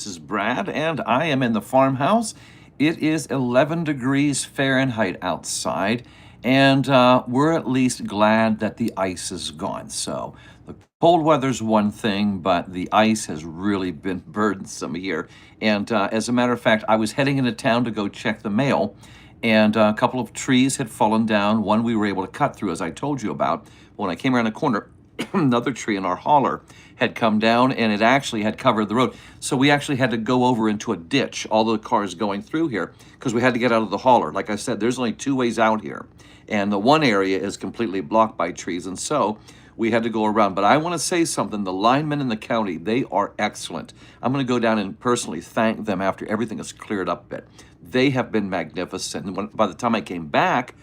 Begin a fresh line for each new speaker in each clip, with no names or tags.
This is Brad, and I am in the farmhouse. It is 11 degrees Fahrenheit outside, and we're at least glad that the ice is gone. So, the cold weather's one thing, but the ice has really been burdensome here. And as a matter of fact, I was heading into town to go check the mail, and a couple of trees had fallen down. One we were able to cut through, as I told you about. When I came around the corner, another tree in our hauler had come down and it actually had covered the road. So we actually had to go over into a ditch, all the cars going through here, because we had to get out of the hauler. Like I said, there's only two ways out here. And the one area is completely blocked by trees. And so we had to go around. But I want to say something. The linemen in the county, they are excellent. I'm going to go down and personally thank them after everything is cleared up a bit. They have been magnificent. And by the time I came back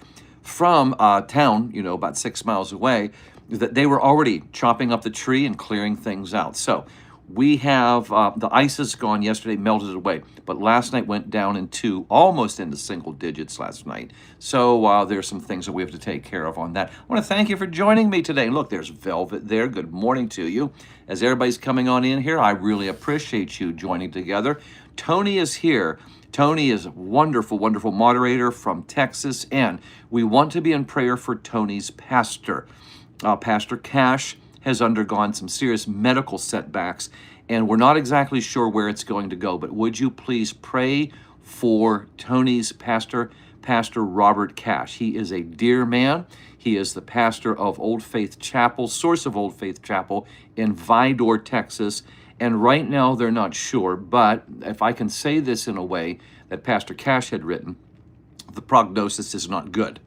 from town, about 6 miles away, that they were already chopping up the tree and clearing things out. So we have the ice is gone. Yesterday melted away, but last night went down into almost into single digits last night. So there's some things that we have to take care of on that. I want to thank you for joining me today. Look, there's Velvet there. Good morning to you. As everybody's coming on in here, I really appreciate you joining together. Tony is here. Tony is a wonderful, wonderful moderator from Texas, and we want to be in prayer for Tony's pastor. Pastor Cash has undergone some serious medical setbacks, and we're not exactly sure where it's going to go. But would you please pray for Tony's pastor, Pastor Robert Cash? He is a dear man. He is the pastor of Old Faith Chapel, source of Old Faith Chapel in Vidor, Texas. And right now they're not sure, but if I can say this in a way that Pastor Cash had written, the prognosis is not good.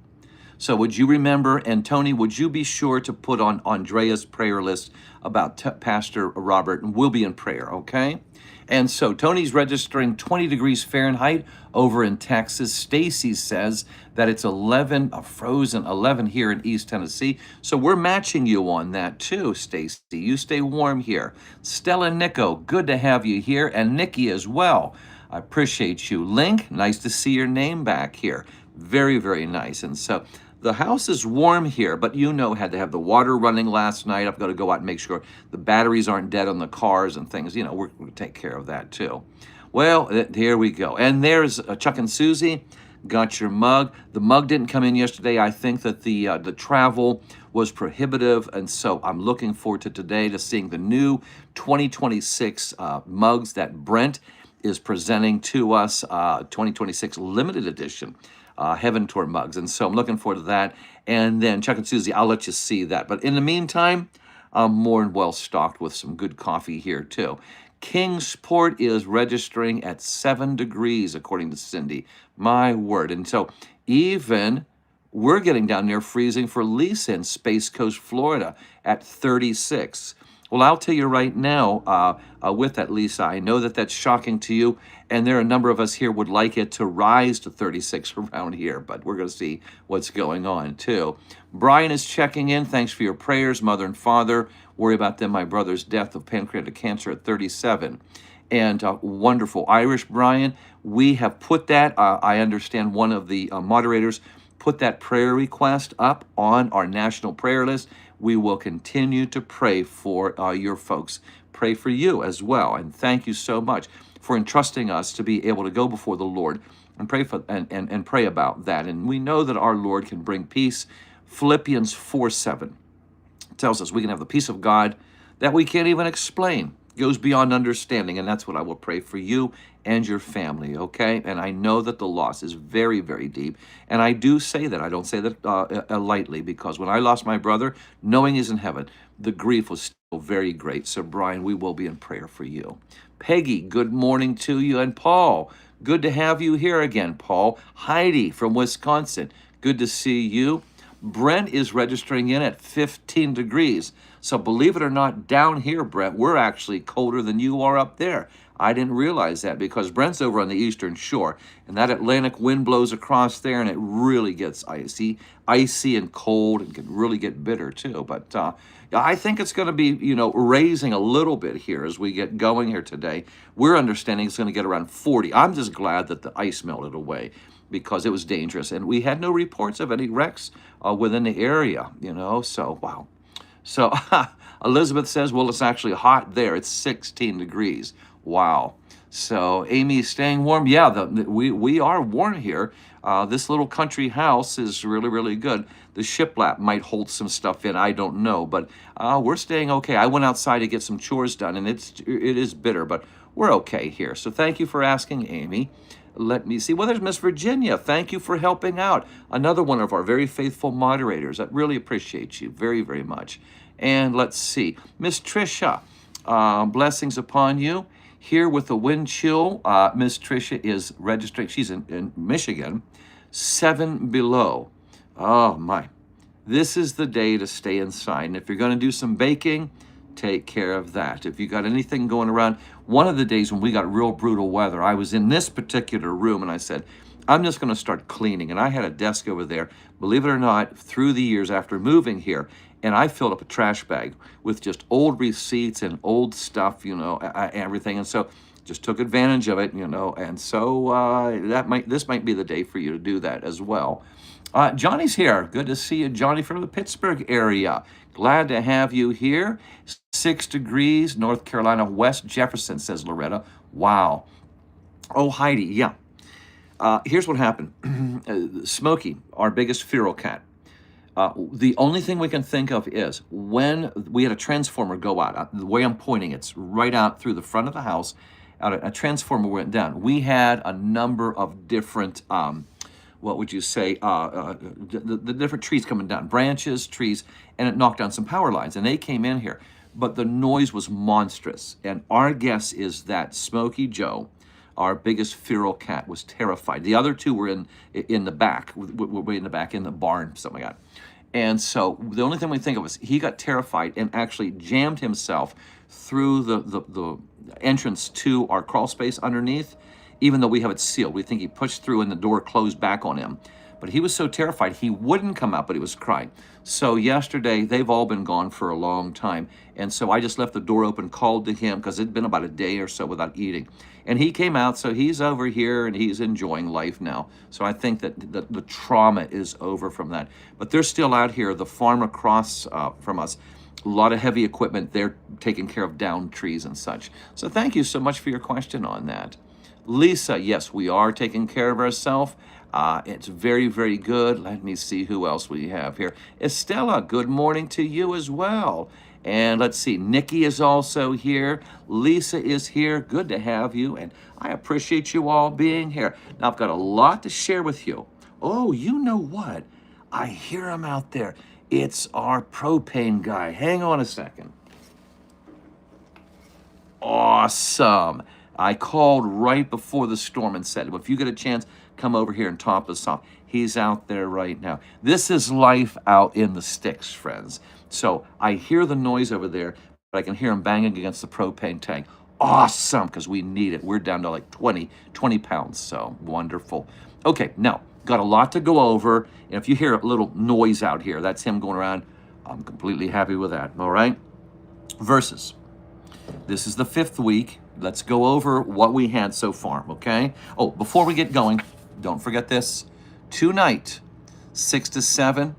So would you remember, and Tony, would you be sure to put on Andrea's prayer list about Pastor Robert, and we'll be in prayer, okay? And so Tony's registering 20 degrees Fahrenheit over in Texas. Stacy says that it's 11, a frozen 11 here in East Tennessee. So we're matching you on that too, Stacy. You stay warm here. Stella Nico, good to have you here, and Nikki as well. I appreciate you. Link, nice to see your name back here. Very, very nice. And so the house is warm here, but had to have the water running last night. I've got to go out and make sure the batteries aren't dead on the cars and things. We're going to take care of that too. Well, here we go. And there's Chuck and Susie. Got your mug. The mug didn't come in yesterday. I think that the travel was prohibitive, and so I'm looking forward to today to seeing the new 2026 mugs that Brent is presenting to us, 2026 limited edition. Heaven Tour mugs. And so I'm looking forward to that. And then Chuck and Susie, I'll let you see that. But in the meantime, I'm more than well stocked with some good coffee here too. Kingsport is registering at 7 degrees, according to Cindy. My word. And so even we're getting down near freezing for Lisa in Space Coast, Florida at 36. Well, I'll tell you right now, with that, Lisa, I know that that's shocking to you, and there are a number of us here would like it to rise to 36 around here, but we're going to see what's going on, too. Brian is checking in. Thanks for your prayers, mother and father. Worry about them, my brother's death of pancreatic cancer at 37. And wonderful. Irish Brian, we have put that, I understand one of the moderators put that prayer request up on our national prayer list. We will continue to pray for your folks. Pray for you as well. And thank you so much for entrusting us to be able to go before the Lord and pray for and pray about that. And we know that our Lord can bring peace. Philippians 4:7 tells us we can have the peace of God that we can't even explain. Goes beyond understanding, and that's what I will pray for you and your family, okay? And I know that the loss is very, very deep, and I do say that. I don't say that lightly, because when I lost my brother, knowing he's in heaven, the grief was still very great. So, Brian, we will be in prayer for you. Peggy, good morning to you. And Paul, good to have you here again, Paul. Heidi from Wisconsin, good to see you. Brent is registering in at 15 degrees. So believe it or not, down here, Brent, we're actually colder than you are up there. I didn't realize that because Brent's over on the eastern shore, and that Atlantic wind blows across there, and it really gets icy and cold, and can really get bitter too. But I think it's going to be, raising a little bit here as we get going here today. We're understanding it's going to get around 40. I'm just glad that the ice melted away, because it was dangerous. And we had no reports of any wrecks within the area, so wow. So Elizabeth says, well, it's actually hot there. It's 16 degrees. Wow. So Amy, staying warm. Yeah, we are warm here. This little country house is really, really good. The shiplap might hold some stuff in. I don't know, but we're staying okay. I went outside to get some chores done, and it is bitter, but we're okay here. So thank you for asking, Amy. Let me see. Well, there's Miss Virginia. Thank you for helping out. Another one of our very faithful moderators. I really appreciate you very, very much. And let's see. Miss Tricia, blessings upon you. Here with the wind chill, Miss Tricia is registering. She's in Michigan, 7 below. Oh, my. This is the day to stay inside. And if you're going to do some baking, take care of that. If you got anything going around, one of the days when we got real brutal weather, I was in this particular room and I said, I'm just going to start cleaning. And I had a desk over there, believe it or not, through the years after moving here. And I filled up a trash bag with just old receipts and old stuff, everything. And so just took advantage of it, And so this might be the day for you to do that as well. Johnny's here. Good to see you, Johnny, from the Pittsburgh area. Glad to have you here. 6 degrees, North Carolina, West Jefferson, says Loretta. Wow. Oh, Heidi, yeah. Here's what happened. Smokey, our biggest feral cat. The only thing we can think of is when we had a transformer go out, the way I'm pointing, it's right out through the front of the house, a transformer went down. We had a number of different, what would you say, the different trees coming down, branches, trees, and it knocked down some power lines, and they came in here. But the noise was monstrous, and our guess is that Smokey Joe, our biggest feral cat, was terrified. The other two were in the back, way in the back, in the barn, something like that. And so the only thing we think of is he got terrified and actually jammed himself through the entrance to our crawl space underneath, even though we have it sealed. We think he pushed through and the door closed back on him. But he was so terrified, he wouldn't come out, but he was crying. So yesterday, they've all been gone for a long time. And so I just left the door open, called to him, because it'd been about a day or so without eating. And he came out, so he's over here, and he's enjoying life now. So I think that the trauma is over from that. But they're still out here, the farm across from us. A lot of heavy equipment. They're taking care of downed trees and such. So thank you so much for your question on that. Lisa, yes, we are taking care of ourselves. It's very, very good. Let me see who else we have here. Estella, good morning to you as well. And let's see, Nikki is also here. Lisa is here. Good to have you. And I appreciate you all being here. Now, I've got a lot to share with you. Oh, you know what? I hear him out there. It's our propane guy. Hang on a second. Awesome. I called right before the storm and said, well, if you get a chance, come over here and top us off. He's out there right now. This is life out in the sticks, friends. So I hear the noise over there, but I can hear him banging against the propane tank. Awesome, because we need it. We're down to like 20 pounds, so wonderful. Okay, now, got a lot to go over. And if you hear a little noise out here, that's him going around. I'm completely happy with that, all right? Verses. This is the 5th week. Let's go over what we had so far, okay? Oh, before we get going, don't forget this. Tonight, 6 to 7,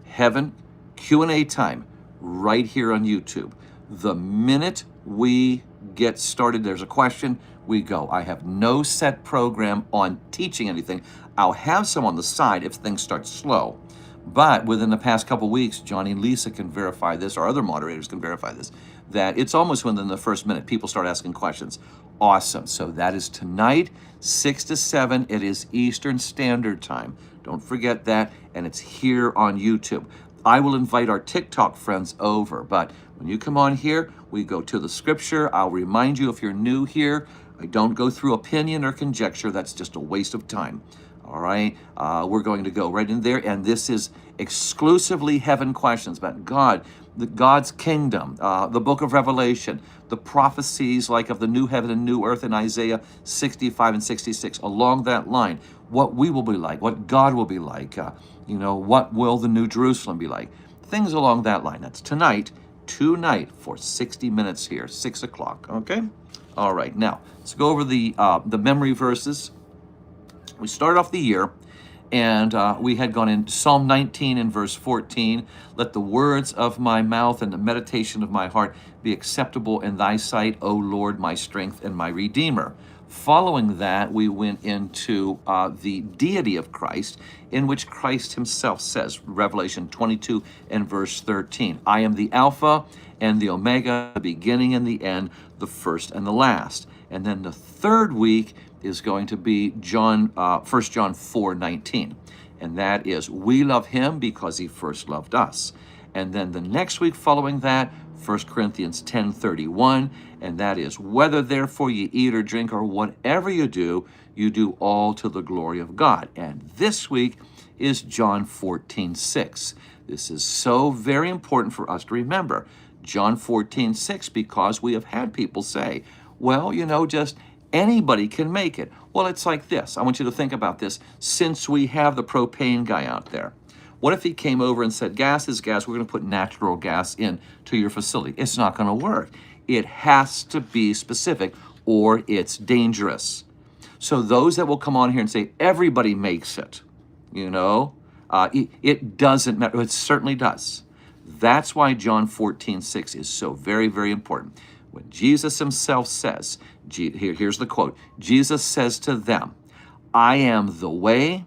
Heaven Q&A time right here on YouTube. The minute we get started, there's a question, we go. I have no set program on teaching anything. I'll have some on the side if things start slow. But within the past couple weeks, Johnny and Lisa can verify this, or other moderators can verify this, that it's almost within the first minute, people start asking questions. Awesome. So that is tonight, 6 to 7. It is Eastern Standard Time. Don't forget that. And it's here on YouTube. I will invite our TikTok friends over. But when you come on here, we go to the scripture. I'll remind you if you're new here, I don't go through opinion or conjecture. That's just a waste of time. All right, we're going to go right in there, and this is exclusively heaven questions about God, God's kingdom, the book of Revelation, the prophecies like of the new heaven and new earth in Isaiah 65 and 66, along that line, what we will be like, what God will be like, what will the New Jerusalem be like, things along that line. That's tonight for 60 minutes here, 6 o'clock, okay? All right, now, let's go over the memory verses. We start off the year, And we had gone in Psalm 19 and verse 14. Let the words of my mouth and the meditation of my heart be acceptable in thy sight, O Lord, my strength and my redeemer. Following that, we went into the deity of Christ, in which Christ himself says, Revelation 22 and verse 13, I am the Alpha and the Omega, the beginning and the end, the first and the last. And then the third week is going to be 1 John 4:19. And that is, we love him because he first loved us. And then the next week following that, 1 Corinthians 10:31, and that is, whether therefore you eat or drink or whatever you do all to the glory of God. And this week is John 14:6. This is so very important for us to remember. John 14:6, because we have had people say, well, just anybody can make it. Well, it's like this. I want you to think about this. Since we have the propane guy out there, what if he came over and said, gas is gas, we're going to put natural gas in to your facility? It's not going to work. It has to be specific or it's dangerous. So those that will come on here and say, everybody makes it, it doesn't matter. It certainly does. That's why John 14:6 is so very, very important. When Jesus himself says, here's the quote, Jesus says to them, I am the way,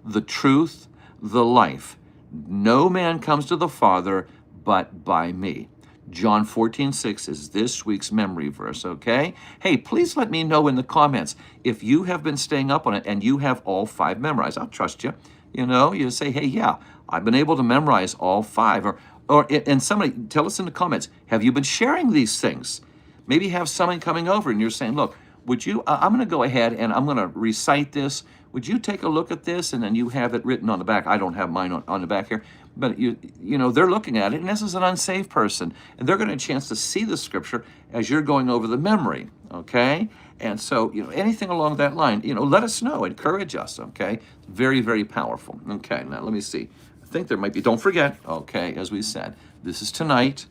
the truth, the life. No man comes to the Father but by me. John 14:6 is this week's memory verse, okay? Hey, please let me know in the comments if you have been staying up on it and you have all 5 memorized. I'll trust you. You say, hey, yeah, I've been able to memorize all 5. And somebody, tell us in the comments, have you been sharing these things? Maybe have someone coming over and you're saying, look, I'm going to go ahead and I'm going to recite this. Would you take a look at this? And then you have it written on the back. I don't have mine on the back here, but they're looking at it, and this is an unsaved person, and they're going to have a chance to see the scripture as you're going over the memory, okay? And so, anything along that line, let us know, encourage us, okay? Very, very powerful. Okay, now let me see. I think there might be, don't forget, okay, as we said, this is tonight.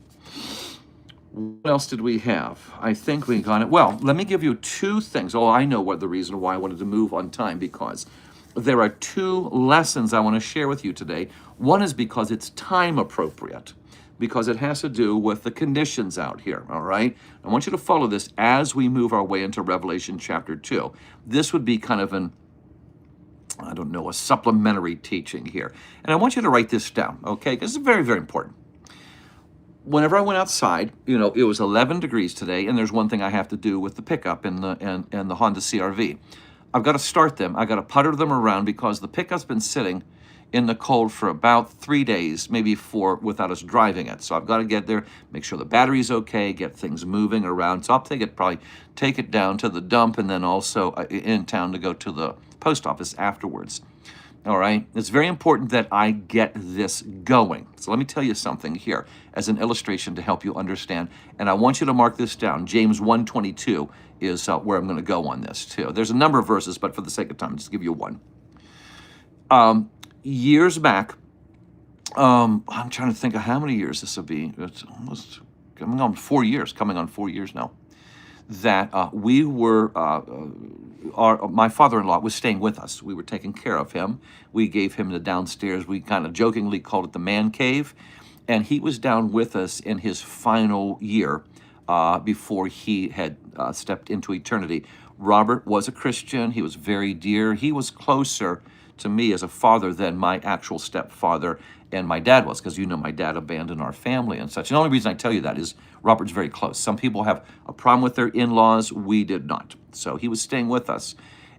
What else did we have? I think we got it. Well, let me give you 2 things. Oh, I know what the reason why I wanted to move on time, because there are 2 lessons I want to share with you today. One is because it's time appropriate, because it has to do with the conditions out here, all right? I want you to follow this as we move our way into Revelation chapter 2. This would be kind of a supplementary teaching here. And I want you to write this down, okay? Because it's very, very important. Whenever I went outside, it was 11 degrees today, and there's one thing I have to do with the pickup and the Honda CR-V. I've got to start them. I've got to putter them around because the pickup's been sitting in the cold for about 3 days, maybe 4, without us driving it. So I've got to get there, make sure the battery's okay, get things moving around. So I'll probably take it down to the dump, and then also in town to go to the post office afterwards. All right, it's very important that I get this going. So let me tell you something here as an illustration to help you understand. And I want you to mark this down. James 1:22 is where I'm going to go on this too. There's a number of verses, but for the sake of time, I'll just give you one. Years back, I'm trying to think of how many years this will be. It's almost coming on 4 years now. That we were, my father-in-law was staying with us. We were taking care of him. We gave him the downstairs, we kind of jokingly called it the man cave. And he was down with us in his final year before he had stepped into eternity. Robert was a Christian. He was very dear. He was closer to me as a father than my actual stepfather and my dad was, because my dad abandoned our family and such. And the only reason I tell you that is Robert's very close. Some people have a problem with their in-laws. We did not. So he was staying with us.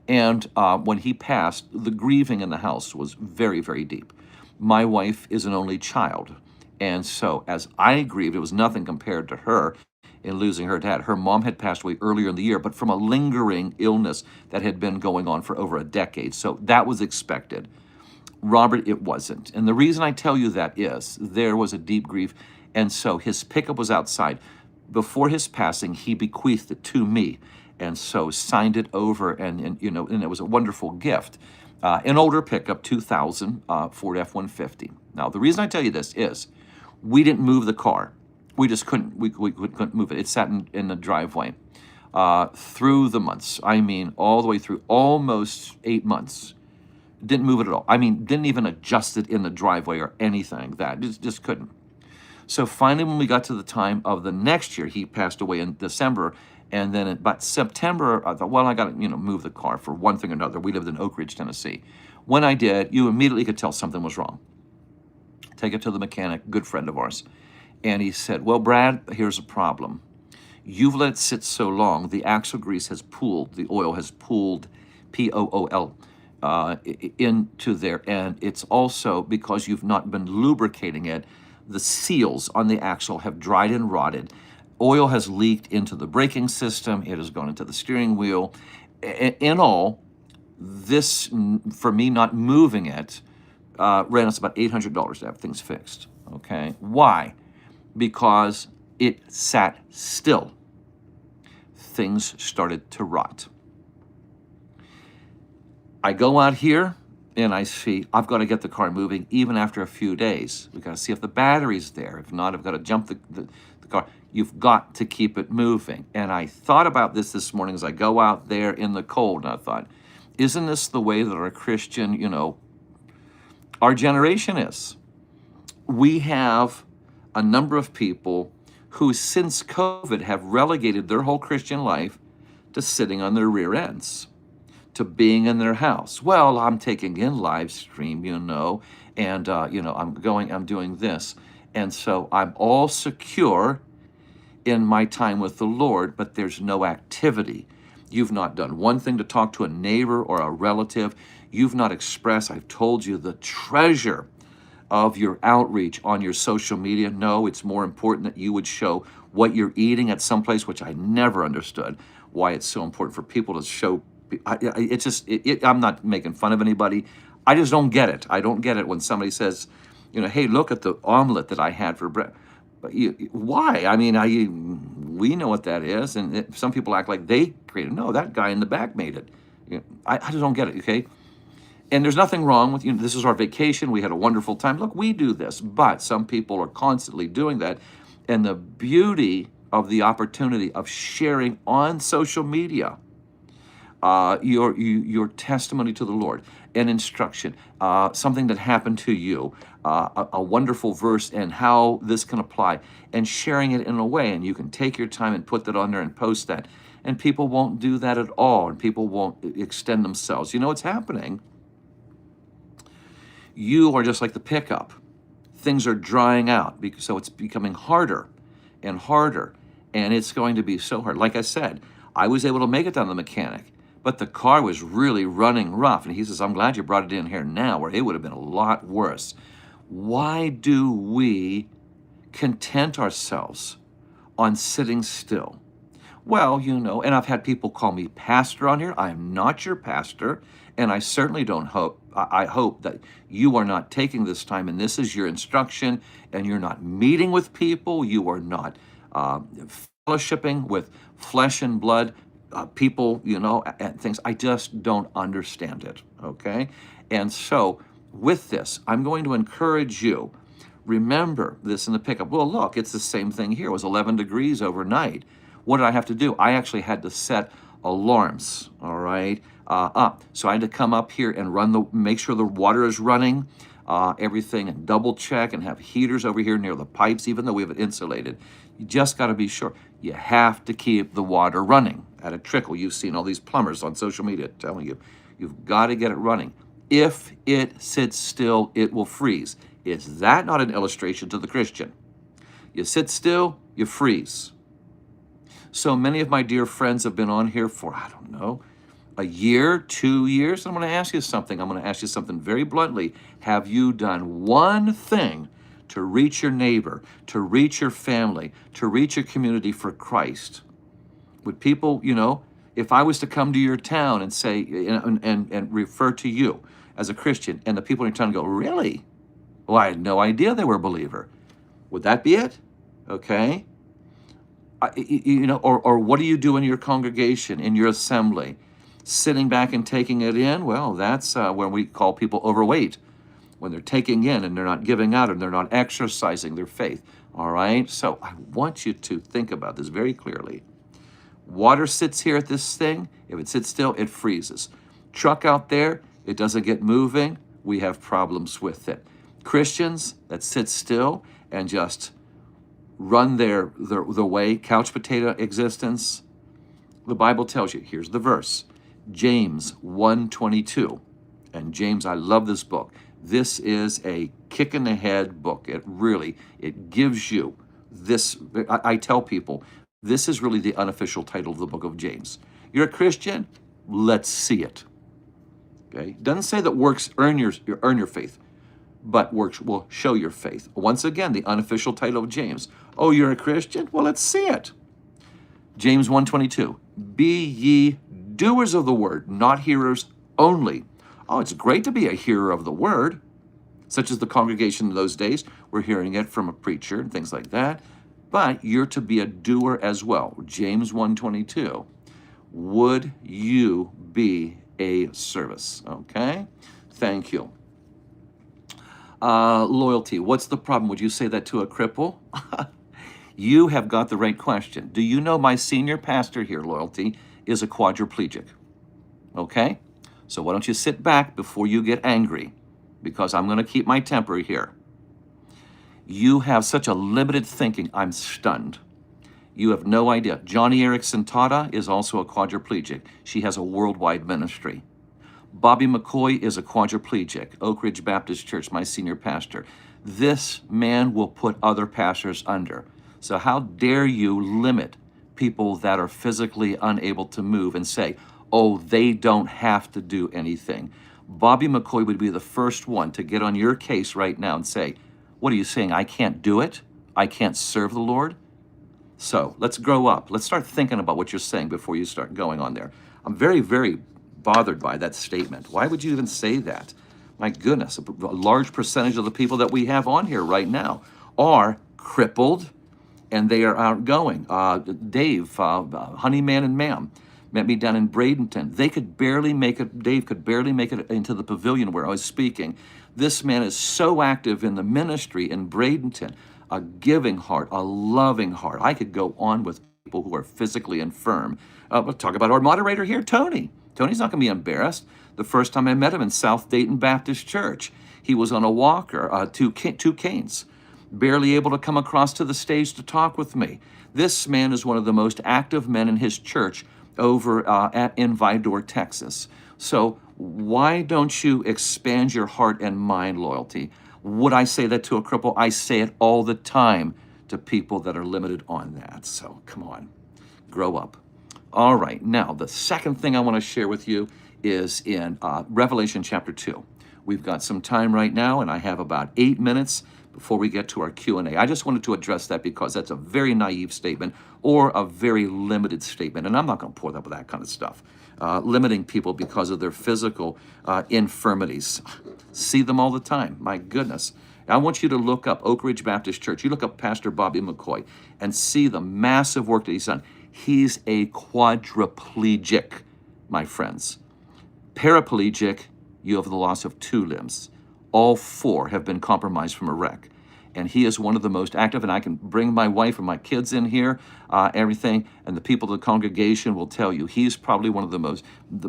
And when he passed, the grieving in the house was very, very deep. My wife is an only child. And so as I grieved, it was nothing compared to her in losing her dad. Her mom had passed away earlier in the year, but from a lingering illness that had been going on for over a decade. So that was expected. Robert, it wasn't. And the reason I tell you that is there was a deep grief. And so his pickup was outside. Before his passing, he bequeathed it to me. And so signed it over, and it was a wonderful gift. An older pickup, 2000 Ford F-150. Now, the reason I tell you this is we didn't move the car. We just couldn't. We couldn't move it. It sat in the driveway through the months. I mean, all the way through almost 8 months. Didn't move it at all. I mean, didn't even adjust it in the driveway or anything. That just couldn't. So finally, when we got to the time of the next year, he passed away in December, and then about September, I thought, well, I got to move the car for one thing or another. We lived in Oak Ridge, Tennessee. When I did, you immediately could tell something was wrong. Take it to the mechanic, good friend of ours, and he said, "Well, Brad, here's a problem. You've let it sit so long, the axle grease has pooled, the oil has pooled, Pool, into there. And it's also because you've not been lubricating it, the seals on the axle have dried and rotted. Oil has leaked into the braking system, it has gone into the steering wheel. In all, this, for me not moving it, ran us about $800 to have things fixed. Okay, why? Because it sat still. Things started to rot. I go out here and I see I've got to get the car moving even after a few days. We've got to see if the battery's there. If not, I've got to jump the car. You've got to keep it moving. And I thought about this morning as I go out there in the cold, and I thought, isn't this the way that our Christian, our generation is? We have a number of people who, since COVID, have relegated their whole Christian life to sitting on their rear ends, to being in their house. Well, I'm taking in live stream, and, I'm doing this. And so I'm all secure in my time with the Lord, but there's no activity. You've not done one thing to talk to a neighbor or a relative. You've not expressed, I've told you, the treasure of your outreach on your social media. No, it's more important that you would show what you're eating at some place, which I never understood why it's so important for people to show. I'm not making fun of anybody. I just don't get it. I don't get it when somebody says, hey, look at the omelet that I had for breakfast. But why? I mean, we know what that is, and some people act like they created. No, that guy in the back made it. I just don't get it. Okay, and there's nothing wrong with this is our vacation. We had a wonderful time. Look, we do this, but some people are constantly doing that, and the beauty of the opportunity of sharing on social media your testimony to the Lord, an instruction, something that happened to you, a wonderful verse, and how this can apply, and sharing it in a way, and you can take your time and put that on there and post that, and people won't do that at all, and people won't extend themselves. You know what's happening? You are just like the pickup. Things are drying out, so it's becoming harder and harder, and it's going to be so hard. Like I said, I was able to make it down to the mechanic, but the car was really running rough. And he says, I'm glad you brought it in here now, or it would have been a lot worse. Why do we content ourselves on sitting still? Well, and I've had people call me pastor on here. I am not your pastor, and I certainly don't hope, I hope that you are not taking this time and this is your instruction, and you're not meeting with people, you are not fellowshipping with flesh and blood people, and things. I just don't understand it, okay? And so with this, I'm going to encourage you, remember this in the pickup. Well, look, it's the same thing here. It was 11 degrees overnight. What did I have to do? I actually had to set alarms, all right, up. So I had to come up here and make sure the water is running, everything, and double check, and have heaters over here near the pipes, even though we have it insulated. You just got to be sure. You have to keep the water running at a trickle. You've seen all these plumbers on social media telling you, you've got to get it running. If it sits still, it will freeze. Is that not an illustration to the Christian? You sit still, you freeze. So many of my dear friends have been on here for, I don't know, a year, 2 years. I'm going to ask you something. I'm going to ask you something very bluntly. Have you done one thing to reach your neighbor, to reach your family, to reach your community for Christ? Would people, if I was to come to your town and say, and refer to you as a Christian, and the people in your town go, really? Well, I had no idea they were a believer. Would that be it? Okay. Or what do you do in your congregation, in your assembly? Sitting back and taking it in? Well, that's when we call people overweight, when they're taking in and they're not giving out and they're not exercising their faith. All right? So I want you to think about this very clearly. Water sits here at this thing. If it sits still, it freezes. Truck out there, it doesn't get moving, we have problems with it. Christians that sit still and just run their way, couch potato existence, the Bible tells you, here's the verse, James 1:22. And James, I love this book. This is a kick in the head book. It gives you this. I tell people, this is really the unofficial title of the book of James. You're a Christian? Let's see it. Okay? Doesn't say that works earn your faith, but works will show your faith. Once again, the unofficial title of James. Oh, you're a Christian? Well, let's see it. James 1:22. Be ye doers of the word, not hearers only. Oh, it's great to be a hearer of the word, such as the congregation in those days. We're hearing it from a preacher and things like that. But you're to be a doer as well. James 1:22. Would you be a service? Okay, thank you. Loyalty. What's the problem? Would you say that to a cripple? You have got the right question. Do you know my senior pastor here, Loyalty, is a quadriplegic? Okay? So why don't you sit back before you get angry, because I'm going to keep my temper here. You have such a limited thinking. I'm stunned. You have no idea. Johnny Erickson Tata is also a quadriplegic. She has a worldwide ministry. Bobby McCoy is a quadriplegic. Oak Ridge Baptist Church, my senior pastor. This man will put other pastors under. So how dare you limit people that are physically unable to move and say, oh, they don't have to do anything. Bobby McCoy would be the first one to get on your case right now and say, what are you saying? I can't do it? I can't serve the Lord? So let's grow up. Let's start thinking about what you're saying before you start going on there. I'm very, very bothered by that statement. Why would you even say that? My goodness, a large percentage of the people that we have on here right now are crippled, and they are outgoing. Dave, Honeyman and Ma'am, met me down in Bradenton. They could barely make it, Dave could barely make it into the pavilion where I was speaking. This man is so active in the ministry in Bradenton, a giving heart, a loving heart. I could go on with people who are physically infirm. We'll talk about our moderator here, Tony. Tony's not going to be embarrassed. The first time I met him in South Dayton Baptist Church, he was on a walker, two canes, barely able to come across to the stage to talk with me. This man is one of the most active men in his church over in Vidor, Texas. So why don't you expand your heart and mind, Loyalty? Would I say that to a cripple? I say it all the time to people that are limited on that. So come on, grow up. All right, now the second thing I want to share with you is in Revelation chapter 2. We've got some time right now, and I have about 8 minutes before we get to our Q&A. I just wanted to address that because that's a very naive statement or a very limited statement, and I'm not going to pour up with that kind of stuff. Limiting people because of their physical infirmities. See them all the time. My goodness. I want you to look up Oak Ridge Baptist Church. You look up Pastor Bobby McCoy and see the massive work that he's done. He's a quadriplegic, my friends. Paraplegic, you have the loss of 2 limbs. All 4 have been compromised from a wreck. And he is one of the most active, and I can bring my wife and my kids in here, everything, and the people of the congregation will tell you he's probably one of the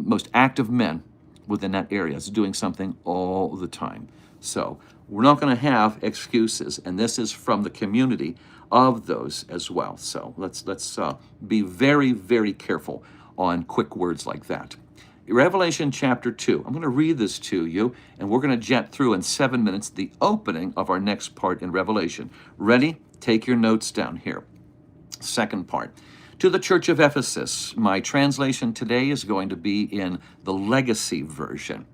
most active men within that area. Is doing something all the time. So we're not going to have excuses, and this is from the community of those as well. So let's be very, very careful on quick words like that. Revelation chapter 2. I'm going to read this to you, and we're going to jet through in 7 minutes the opening of our next part in Revelation. Ready? Take your notes down here. Second part. To the church of Ephesus, my translation today is going to be in the Legacy version.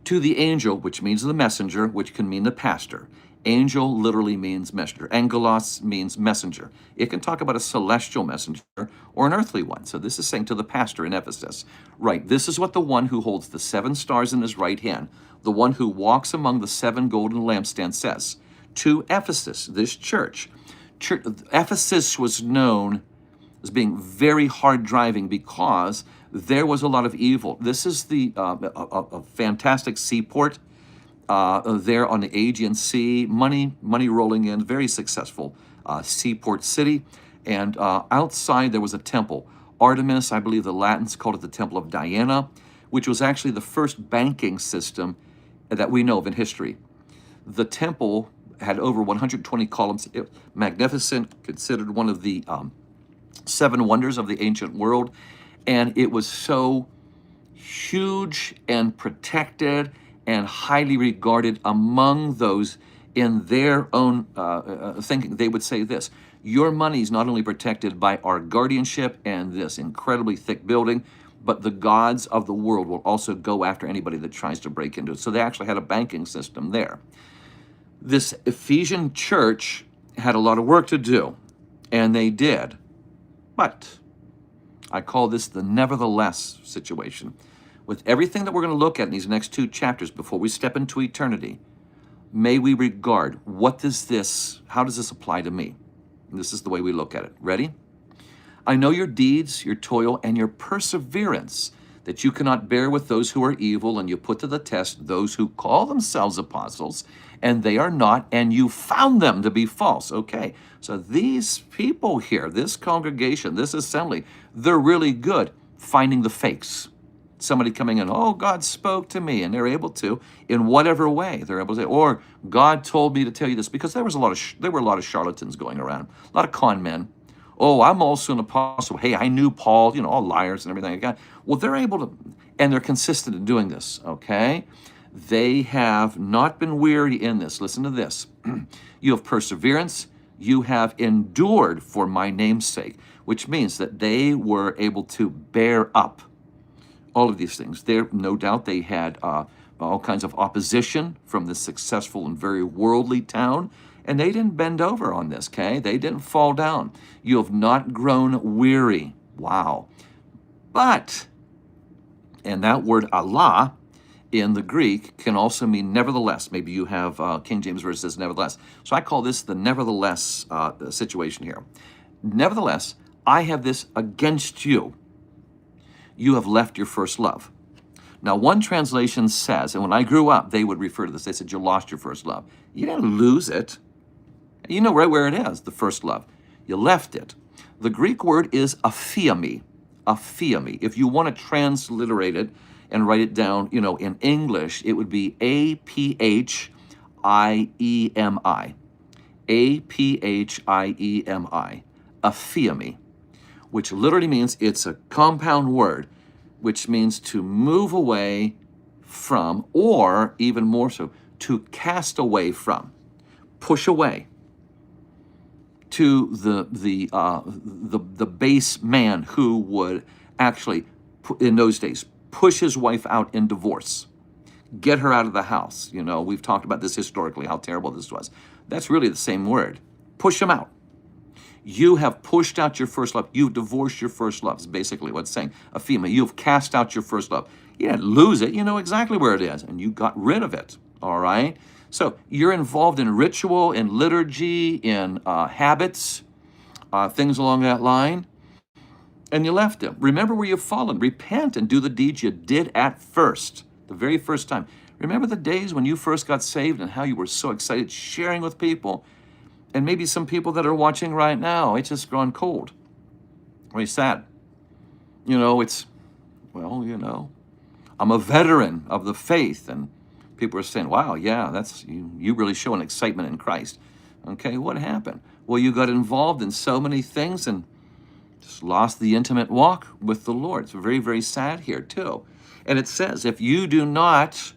To the angel, which means the messenger, which can mean the pastor. Angel literally means messenger. Angelos means messenger. It can talk about a celestial messenger or an earthly one. So this is saying to the pastor in Ephesus. Right, this is what the one who holds the 7 stars in his right hand, the one who walks among the 7 golden lampstands says. To Ephesus, this church. Ephesus was known as being very hard driving because there was a lot of evil. This is a fantastic seaport. There on the Aegean Sea, money rolling in, very successful seaport city. And outside there was a temple. Artemis, I believe the Latins called it the Temple of Diana, which was actually the first banking system that we know of in history. The temple had over 120 columns, magnificent, considered one of the seven wonders of the ancient world. And it was so huge and protected and highly regarded among those in their own thinking. They would say this: your money is not only protected by our guardianship and this incredibly thick building, but the gods of the world will also go after anybody that tries to break into it. So they actually had a banking system there. This Ephesian church had a lot of work to do, and they did. But I call this the nevertheless situation. With everything that we're going to look at in these next two chapters before we step into eternity, may we regard how does this apply to me? And this is the way we look at it. Ready? I know your deeds, your toil, and your perseverance, that you cannot bear with those who are evil, and you put to the test those who call themselves apostles, and they are not, and you found them to be false. Okay, so these people here, this congregation, this assembly, they're really good finding the fakes. Somebody coming in, oh, God spoke to me, and they're able to, in whatever way, they're able to say, or God told me to tell you this, because there were a lot of charlatans going around, a lot of con men. Oh, I'm also an apostle. Hey, I knew Paul, all liars and everything like that. Well, they're able to, and they're consistent in doing this, okay? They have not been weary in this. Listen to this. You have perseverance. You have endured for my name's sake, which means that they were able to bear up all of these things. There, no doubt they had all kinds of opposition from this successful and very worldly town, and they didn't bend over on this, okay? They didn't fall down. You have not grown weary. Wow. But, and that word Allah in the Greek can also mean nevertheless. Maybe you have King James Version says nevertheless. So I call this the nevertheless situation here. Nevertheless, I have this against you. You have left your first love. Now, one translation says, and when I grew up, they would refer to this. They said, you lost your first love. You didn't lose it. You know right where it is, the first love. You left it. The Greek word is aphiemi. Aphiemi. If you want to transliterate it and write it down, in English, it would be A-P-H-I-E-M-I. A-P-H-I-E-M-I. Aphiemi. Which literally means, it's a compound word, which means to move away from, or even more so, to cast away from, push away, to the base man who would actually, in those days, push his wife out in divorce, get her out of the house. We've talked about this historically, how terrible this was. That's really the same word. Push him out. You have pushed out your first love. You've divorced your first love, is basically what it's saying. Aphiemi, you've cast out your first love. You didn't lose it. You know exactly where it is, and you got rid of it, all right? So you're involved in ritual, in liturgy, in habits, things along that line, and you left it. Remember where you've fallen. Repent and do the deeds you did at first, the very first time. Remember the days when you first got saved and how you were so excited sharing with people. And maybe some people that are watching right now, it's just gone cold. Really sad. I'm a veteran of the faith, and people are saying, wow, yeah, that's you really show an excitement in Christ. Okay, what happened? Well, you got involved in so many things and just lost the intimate walk with the Lord. It's very, very sad here too. And it says, if you do not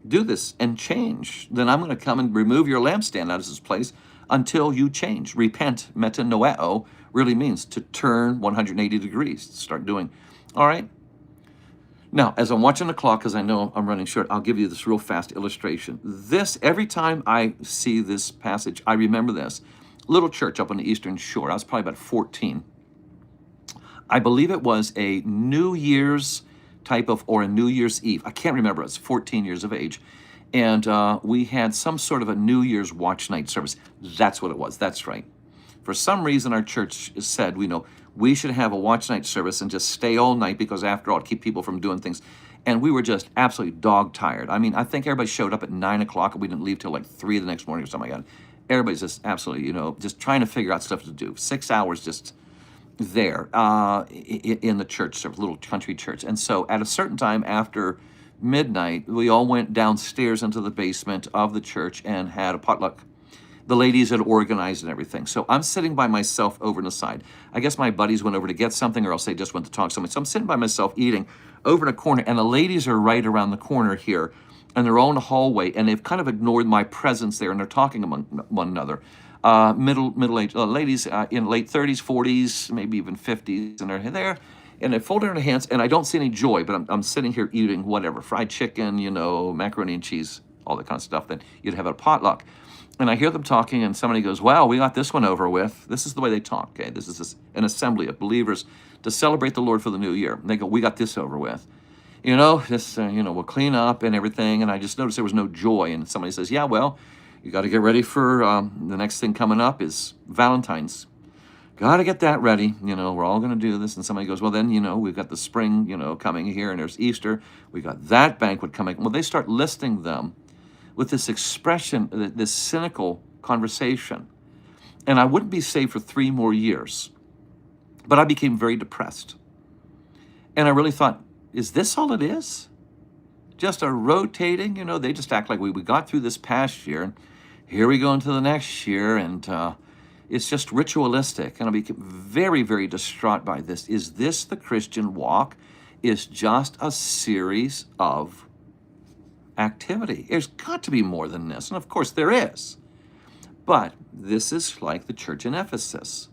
do this and change, then I'm going to come and remove your lampstand out of this place until you change. Repent, metanoeo, really means to turn 180 degrees, to start doing. All right? Now, as I'm watching the clock, because I know I'm running short, I'll give you this real fast illustration. Every time I see this passage, I remember this. Little church up on the Eastern Shore. I was probably about 14. I believe it was a New Year's or a New Year's Eve. I can't remember. I was 14 years of age. And we had some sort of a New Year's watch night service. That's what it was. That's right. For some reason, our church said, we should have a watch night service and just stay all night, because after all, keep people from doing things. And we were just absolutely dog tired. I mean, I think everybody showed up at 9 o'clock and we didn't leave till like 3 the next morning or something like that. Everybody's just absolutely, just trying to figure out stuff to do. 6 hours just, there in the church, a little country church. And so at a certain time after midnight, we all went downstairs into the basement of the church and had a potluck. The ladies had organized and everything. So I'm sitting by myself over on the side. I guess my buddies went over to get something, or else they just went to talk to somebody. So I'm sitting by myself eating over in a corner, and the ladies are right around the corner here, and they're all in the hallway, and they've kind of ignored my presence there, and they're talking among one another. Middle-aged ladies in late 30s, 40s, maybe even 50s, and they're there, and they fold their hands, and I don't see any joy, but I'm sitting here eating whatever, fried chicken, macaroni and cheese, all that kind of stuff that you'd have at a potluck. And I hear them talking, and somebody goes, "Wow, we got this one over with." This is the way they talk, okay? This is an assembly of believers to celebrate the Lord for the new year. And they go, "We got this over with. We'll clean up and everything." And I just noticed there was no joy. And somebody says, "Yeah, well, you got to get ready for the next thing coming up is Valentine's. Got to get that ready. We're all going to do this." And somebody goes, "Well, then, we've got the spring, coming here, and there's Easter. We got that banquet coming." Well, they start listing them with this expression, this cynical conversation. And I wouldn't be saved for 3 more years. But I became very depressed. And I really thought, is this all it is? Just a rotating, they just act like we got through this past year, and here we go into the next year, and it's just ritualistic. And I became very, very distraught by this. Is this the Christian walk? Is just a series of activity? There's got to be more than this. And of course there is. But this is like the church in Ephesus.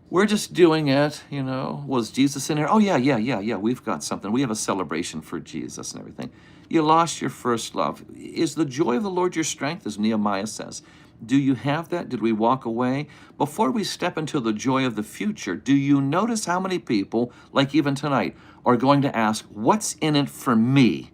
We're just doing it, Was Jesus in here? Oh, yeah. We've got something. We have a celebration for Jesus and everything. You lost your first love. Is the joy of the Lord your strength, as Nehemiah says? Do you have that? Did we walk away? Before we step into the joy of the future, do you notice how many people, like even tonight, are going to ask, what's in it for me?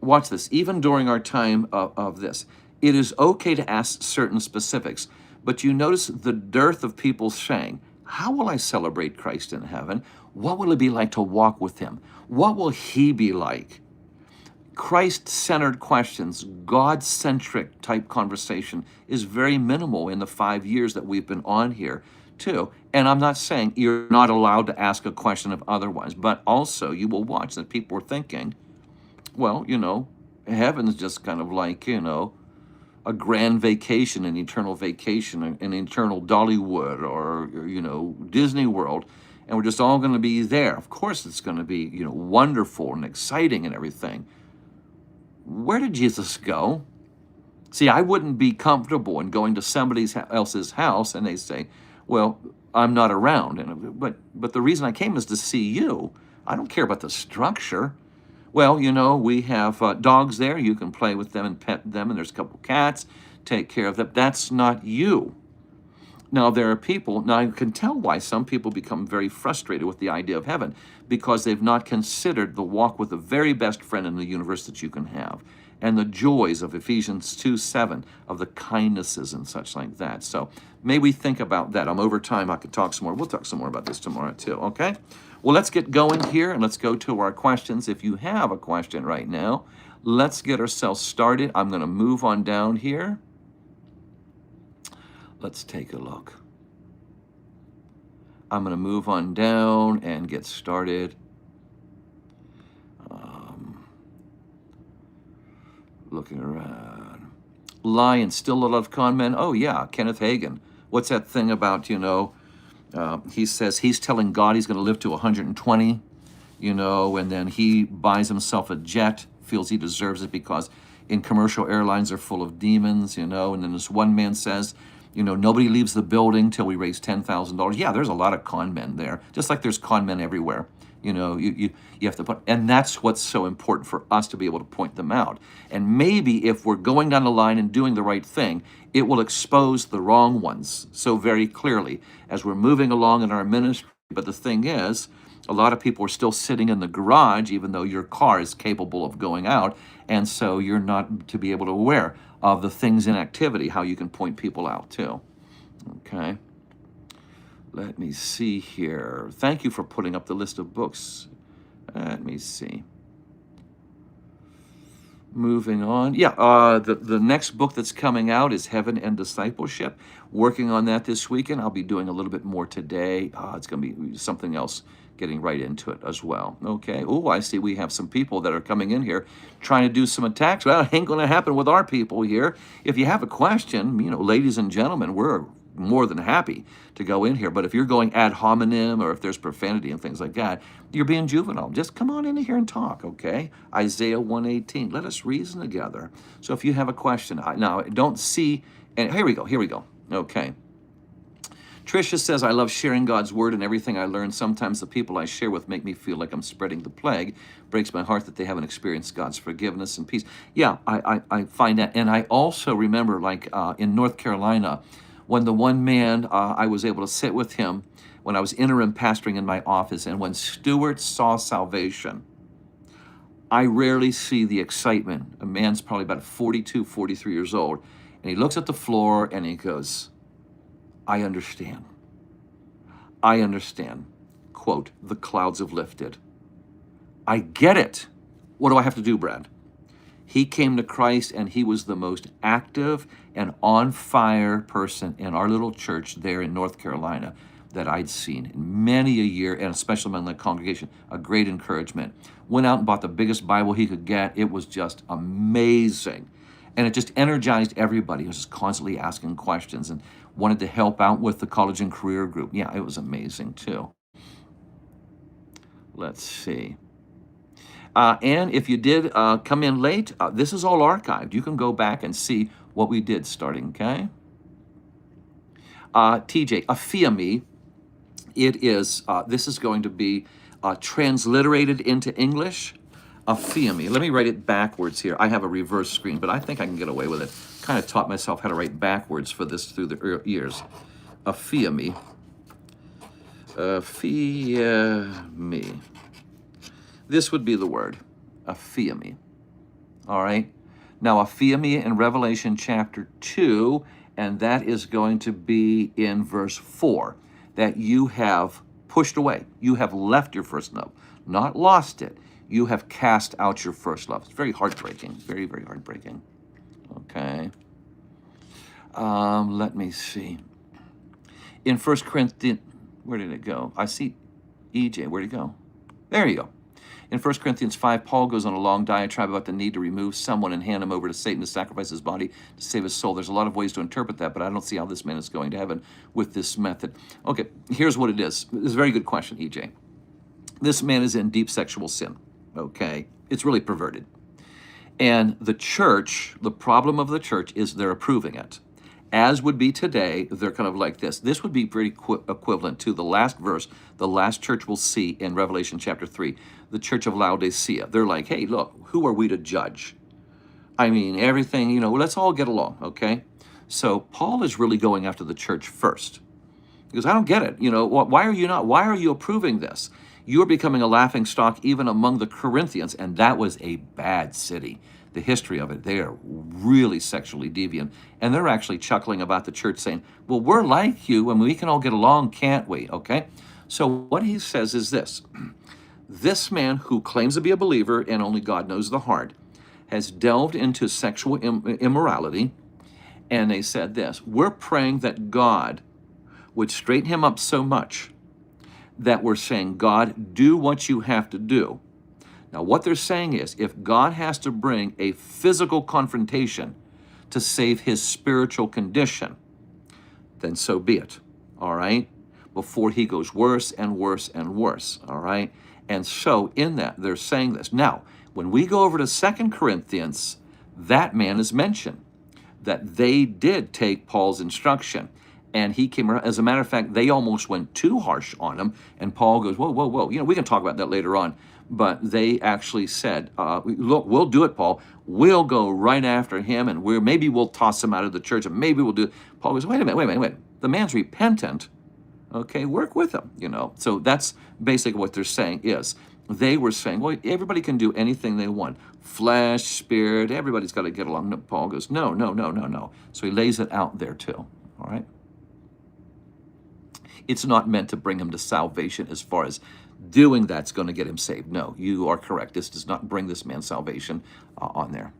Watch this. Even during our time of this, it is okay to ask certain specifics, but you notice the dearth of people saying, how will I celebrate Christ in heaven? What will it be like to walk with him? What will he be like? Christ-centered questions, God-centric type conversation is very minimal in the 5 years that we've been on here too. And I'm not saying you're not allowed to ask a question of otherwise, but also you will watch that people are thinking, well, heaven's just kind of like, a grand vacation, an eternal vacation, an eternal Dollywood or Disney World, and we're just all going to be there. Of course it's going to be, wonderful and exciting and everything. Where did Jesus go? See, I wouldn't be comfortable in going to somebody else's house and they say, well, I'm not around. But the reason I came is to see you. I don't care about the structure. Well, we have dogs there. You can play with them and pet them, and there's a couple cats. Take care of them. That's not you. Now, there are people, now I can tell why some people become very frustrated with the idea of heaven, because they've not considered the walk with the very best friend in the universe that you can have, and the joys of Ephesians 2:7, of the kindnesses and such like that. So may we think about that. I'm over time. I could talk some more. We'll talk some more about this tomorrow too, okay? Well, let's get going here, and let's go to our questions. If you have a question right now, let's get ourselves started. I'm going to move on down here. Let's take a look. I'm going to move on down and get started. Looking around. Lion, still a lot of con men. Oh, yeah, Kenneth Hagin. What's that thing about, he says he's telling God he's going to live to 120, and then he buys himself a jet, feels he deserves it because in commercial airlines are full of demons, and then this one man says, nobody leaves the building till we raise $10,000. Yeah, there's a lot of con men there, just like there's con men everywhere. You have to put, and that's what's so important for us to be able to point them out. And maybe if we're going down the line and doing the right thing, it will expose the wrong ones so very clearly as we're moving along in our ministry. But the thing is, a lot of people are still sitting in the garage, even though your car is capable of going out. And so you're not to be able to aware of the things in activity, how you can point people out too. Okay. Let me see here. Thank you for putting up the list of books. Let me see. Moving on. Yeah, the next book that's coming out is Heaven and Discipleship. Working on that this weekend. I'll be doing a little bit more today. It's going to be something else, getting right into it as well. Okay. Oh, I see we have some people that are coming in here trying to do some attacks. Well, it ain't going to happen with our people here. If you have a question, ladies and gentlemen, we're more than happy to go in here. But if you're going ad hominem or if there's profanity and things like that, you're being juvenile. Just come on in here and talk, okay? Isaiah 118. Let us reason together. So if you have a question, now don't see, and here we go. Okay. Tricia says, I love sharing God's word and everything I learn. Sometimes the people I share with make me feel like I'm spreading the plague. Breaks my heart that they haven't experienced God's forgiveness and peace. Yeah, I find that. And I also remember, like in North Carolina, when the one man, I was able to sit with him when I was interim pastoring in my office, and when Stuart saw salvation, I rarely see the excitement. A man's probably about 42, 43 years old, and he looks at the floor and he goes, I understand. I understand. Quote, the clouds have lifted. I get it. What do I have to do, Brad? He came to Christ, and he was the most active and on fire person in our little church there in North Carolina that I'd seen in many a year, and especially among the congregation. A great encouragement. Went out and bought the biggest Bible he could get. It was just amazing. And it just energized everybody. He was just constantly asking questions and wanted to help out with the college and career group. Yeah, it was amazing too. Let's see. And if you did come in late, this is all archived. You can go back and see what we did starting, okay? TJ, Aphiami, it is, this is going to be transliterated into English. Aphiami. Let me write it backwards here. I have a reverse screen, but I think I can get away with it. Kind of taught myself how to write backwards for this through the years. Aphiami. Aphiami. This would be the word, aphiami. All right? Now, aphiami in Revelation chapter 2, and that is going to be in verse 4, that you have pushed away. You have left your first love, not lost it. You have cast out your first love. It's very heartbreaking, very, very heartbreaking. Okay. Let me see. In 1 Corinthians, where did it go? I see EJ, where'd it go? There you go. In 1 Corinthians 5, Paul goes on a long diatribe about the need to remove someone and hand him over to Satan to sacrifice his body to save his soul. There's a lot of ways to interpret that, but I don't see how this man is going to heaven with this method. Okay, here's what it is. It's a very good question, EJ. This man is in deep sexual sin, okay? It's really perverted. And the church, the problem of the church is they're approving it. As would be today, they're kind of like this. This would be pretty equivalent to the last verse, the last church we'll see in Revelation chapter 3, the church of Laodicea. They're like, hey, look, who are we to judge? I mean, everything, let's all get along, okay? So Paul is really going after the church first. Because I don't get it. Why are you approving this? You're becoming a laughing stock even among the Corinthians, and that was a bad city. The history of it, they are really sexually deviant. And they're actually chuckling about the church saying, well, we're like you and we can all get along, can't we? Okay? So what he says is this. This man who claims to be a believer, and only God knows the heart, has delved into sexual immorality. And they said this, we're praying that God would straighten him up so much that we're saying, God, do what you have to do. Now, what they're saying is, if God has to bring a physical confrontation to save his spiritual condition, then so be it, all right? Before he goes worse and worse and worse, all right? And so in that, they're saying this. Now, when we go over to 2 Corinthians, that man is mentioned, that they did take Paul's instruction. And he came around. As a matter of fact, they almost went too harsh on him. And Paul goes, whoa, whoa, whoa. We can talk about that later on. But they actually said, look, we'll do it, Paul. We'll go right after him, and maybe we'll toss him out of the church, and maybe we'll do it. Paul goes, wait a minute. The man's repentant. Okay, work with him, So that's basically what they're saying is, they were saying, well, everybody can do anything they want. Flesh, spirit, everybody's got to get along. No, Paul goes, no. So he lays it out there too, all right? It's not meant to bring him to salvation as far as doing that's going to get him saved. No, you are correct. This does not bring this man salvation on there.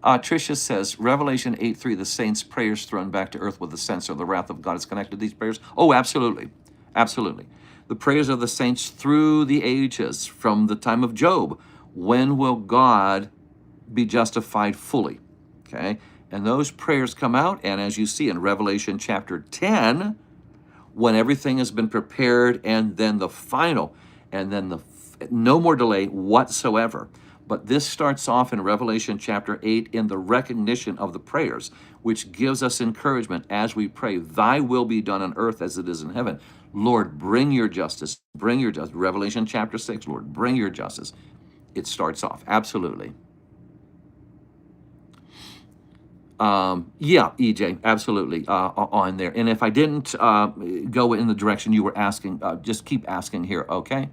Tricia says, Revelation 8:3, the saints' prayers thrown back to earth with the sense of the wrath of God is connected to these prayers. Oh, absolutely. Absolutely. The prayers of the saints through the ages, from the time of Job. When will God be justified fully? Okay. And those prayers come out. And as you see in Revelation chapter 10, when everything has been prepared, and then the final, and then no more delay whatsoever. But this starts off in Revelation chapter 8 in the recognition of the prayers, which gives us encouragement as we pray, thy will be done on earth as it is in heaven. Lord, bring your justice, bring your justice. Revelation chapter 6, Lord, bring your justice. It starts off, absolutely. Yeah, EJ, absolutely, on there. And if I didn't go in the direction you were asking, just keep asking here, okay?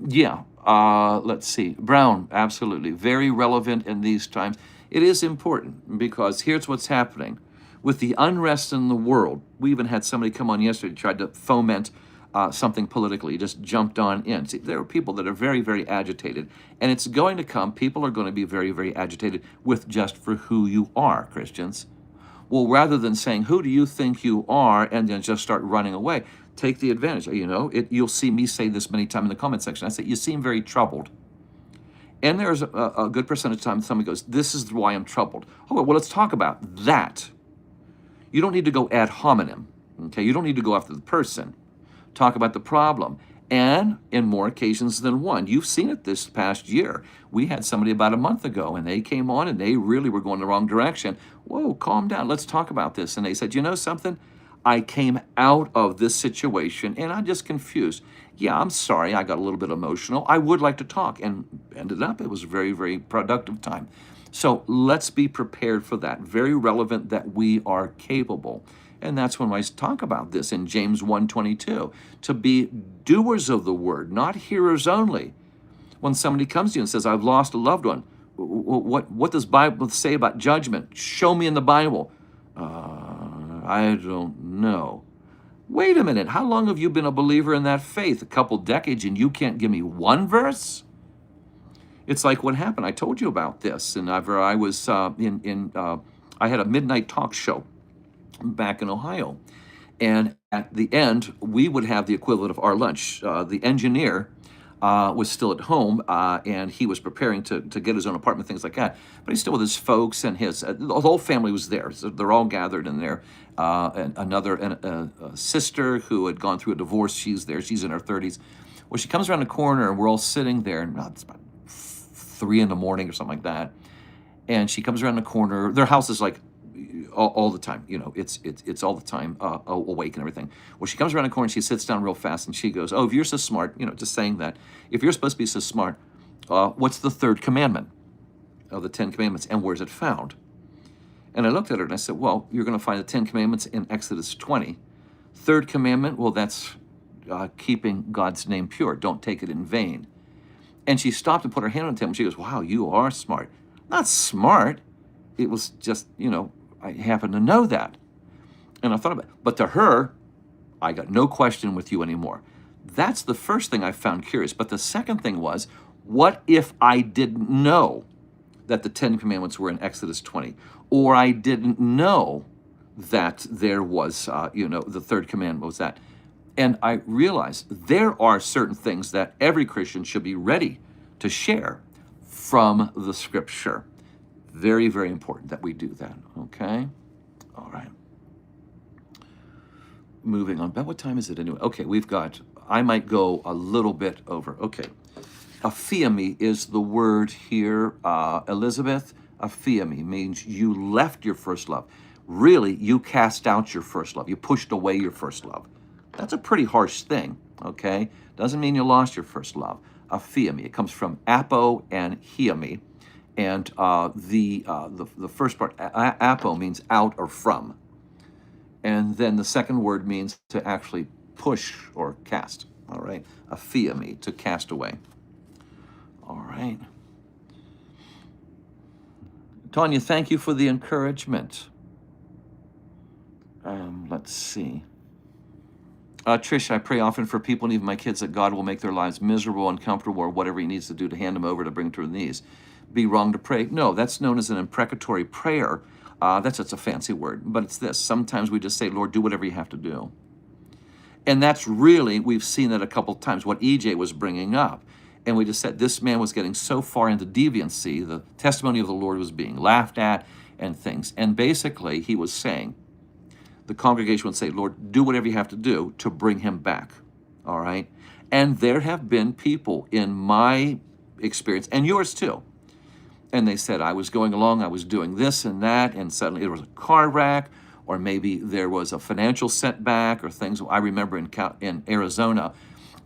Yeah, let's see. Brown, absolutely. Very relevant in these times. It is important because here's what's happening. With the unrest in the world, we even had somebody come on yesterday, tried to foment something politically, just jumped on in. See, there are people that are very, very agitated, and it's going to come. People are going to be very, very agitated with just for who you are, Christians. Well, rather than saying, who do you think you are, and then just start running away, take the advantage. You'll see me say this many times in the comment section. I say, you seem very troubled. And there's a good percentage of time somebody goes, this is why I'm troubled. Oh, well, let's talk about that. You don't need to go ad hominem, okay? You don't need to go after the person. Talk about the problem. And in more occasions than one. You've seen it this past year. We had somebody about a month ago, and they came on, and they really were going the wrong direction. Whoa, calm down. Let's talk about this. And they said, you know something? I came out of this situation, and I'm just confused. Yeah, I'm sorry. I got a little bit emotional. I would like to talk. And ended up, it was a very, very productive time. So let's be prepared for that. Very relevant that we are capable. And that's when I talk about this in James 1:22, to be doers of the word, not hearers only. When somebody comes to you and says, I've lost a loved one, what does Bible say about judgment? Show me in the Bible. I don't know. Wait a minute, how long have you been a believer in that faith? A couple decades, and you can't give me one verse? It's like what happened. I told you about this, and I was I had a midnight talk show back in Ohio. And at the end, we would have the equivalent of our lunch. The engineer was still at home, and he was preparing to get his own apartment, things like that. But he's still with his folks, and the whole family was there. So they're all gathered in there. And a sister who had gone through a divorce, she's there. She's in her 30s. Well, she comes around the corner, and we're all sitting there, and it's about 3 a.m. or something like that. And she comes around the corner. Their house is like all the time, it's all the time awake and everything. Well, she comes around the corner, and she sits down real fast, and she goes, oh, if you're so smart, just saying that, if you're supposed to be so smart, what's the third commandment of the 10 commandments, and where's it found? And I looked at her and I said, well, you're going to find the 10 commandments in Exodus 20. Third commandment, well, that's keeping God's name pure. Don't take it in vain. And she stopped and put her hand on the table, and she goes, wow, you are smart. Not smart. It was just, I happen to know that. And I thought about it. But to her, I got no question with you anymore. That's the first thing I found curious. But the second thing was, what if I didn't know that the 10 commandments were in Exodus 20? Or I didn't know that there was, the third commandment was that. And I realized there are certain things that every Christian should be ready to share from the scripture. Very, very important that we do that, okay? All right. Moving on. But what time is it anyway? Okay, I might go a little bit over. Okay. Aphiemi is the word here, Elizabeth. Aphiemi means you left your first love. Really, you cast out your first love. You pushed away your first love. That's a pretty harsh thing, okay? Doesn't mean you lost your first love. Aphiemi. It comes from apo and hiemi. And the first part, apo, means out or from. And then the second word means to actually push or cast. All right. Aphiemi, to cast away. All right. Tanya, thank you for the encouragement. Let's see. Trish, I pray often for people and even my kids that God will make their lives miserable, uncomfortable, or whatever he needs to do to hand them over to bring them to their knees. Be wrong to pray? No, that's known as an imprecatory prayer. That's just a fancy word, but it's this. Sometimes we just say, Lord, do whatever you have to do. And that's really, we've seen that a couple of times, what EJ was bringing up. And we just said this man was getting so far into deviancy, the testimony of the Lord was being laughed at and things. And basically, he was saying, the congregation would say, Lord, do whatever you have to do to bring him back. All right? And there have been people in my experience, and yours too, and they said, I was going along, I was doing this and that, and suddenly there was a car wreck, or maybe there was a financial setback or things. I remember in Arizona,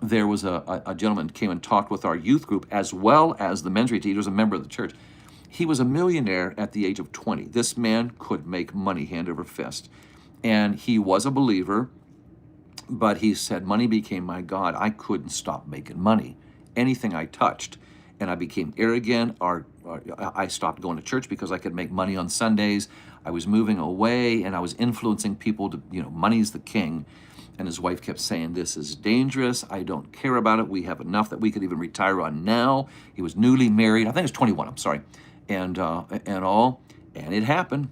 there was a gentleman came and talked with our youth group as well as the men's retreat. He was a member of the church. He was a millionaire at the age of 20. This man could make money hand over fist. And he was a believer, but he said, money became my God. I couldn't stop making money. Anything I touched. And I became arrogant, or I stopped going to church because I could make money on Sundays. I was moving away, and I was influencing people to, money's the king. And his wife kept saying, this is dangerous. I don't care about it. We have enough that we could even retire on now. He was newly married. I think he was 21, I'm sorry. And it happened.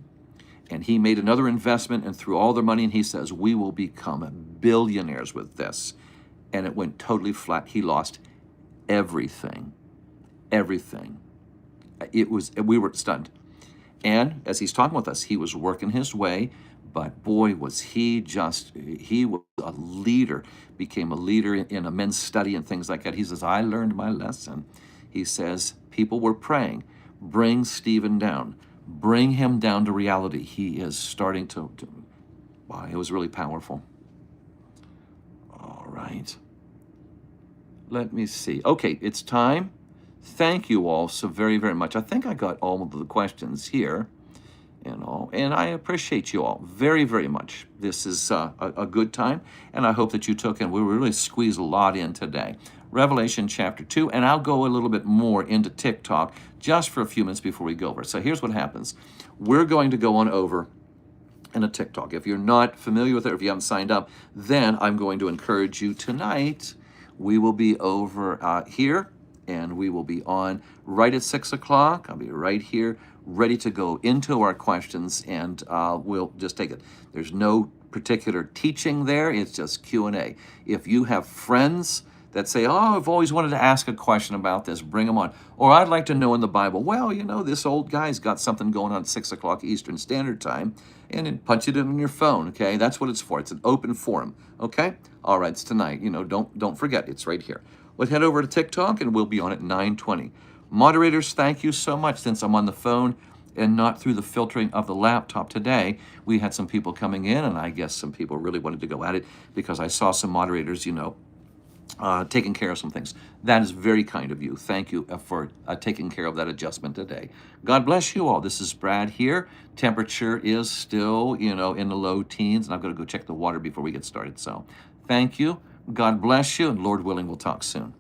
And he made another investment and threw all their money, and he says, we will become billionaires with this. And it went totally flat. He lost everything. Everything. We were stunned. And as he's talking with us, he was working his way, but boy, was he was a leader, became a leader in a men's study and things like that. He says, I learned my lesson. He says, people were praying, bring Stephen down. Bring him down to reality. He is starting to wow, it was really powerful. All right. Let me see. Okay, it's time. Thank you all so very, very much. I think I got all of the questions here and I appreciate you all very, very much. This is a good time, and I hope that you took in. We really squeezed a lot in today. Revelation chapter 2, and I'll go a little bit more into TikTok just for a few minutes before we go over. So here's what happens. We're going to go on over in a TikTok. If you're not familiar with it, or if you haven't signed up, then I'm going to encourage you tonight. We will be over here, and we will be on right at 6 o'clock. I'll be right here, ready to go into our questions, and we'll just take it. There's no particular teaching there. It's just Q&A. If you have friends that say, oh, I've always wanted to ask a question about this, bring them on. Or I'd like to know in the Bible, well, this old guy's got something going on at 6 o'clock Eastern Standard Time, and then punch it in on your phone, okay? That's what it's for. It's an open forum, okay? All right, it's tonight. Don't forget, it's right here. Let's head over to TikTok, and we'll be on at 9:20. Moderators, thank you so much. Since I'm on the phone and not through the filtering of the laptop today, we had some people coming in, and I guess some people really wanted to go at it because I saw some moderators, taking care of some things. That is very kind of you. Thank you for taking care of that adjustment today. God bless you all. This is Brad here. Temperature is still, in the low teens, and I've got to go check the water before we get started. So thank you. God bless you, and Lord willing, we'll talk soon.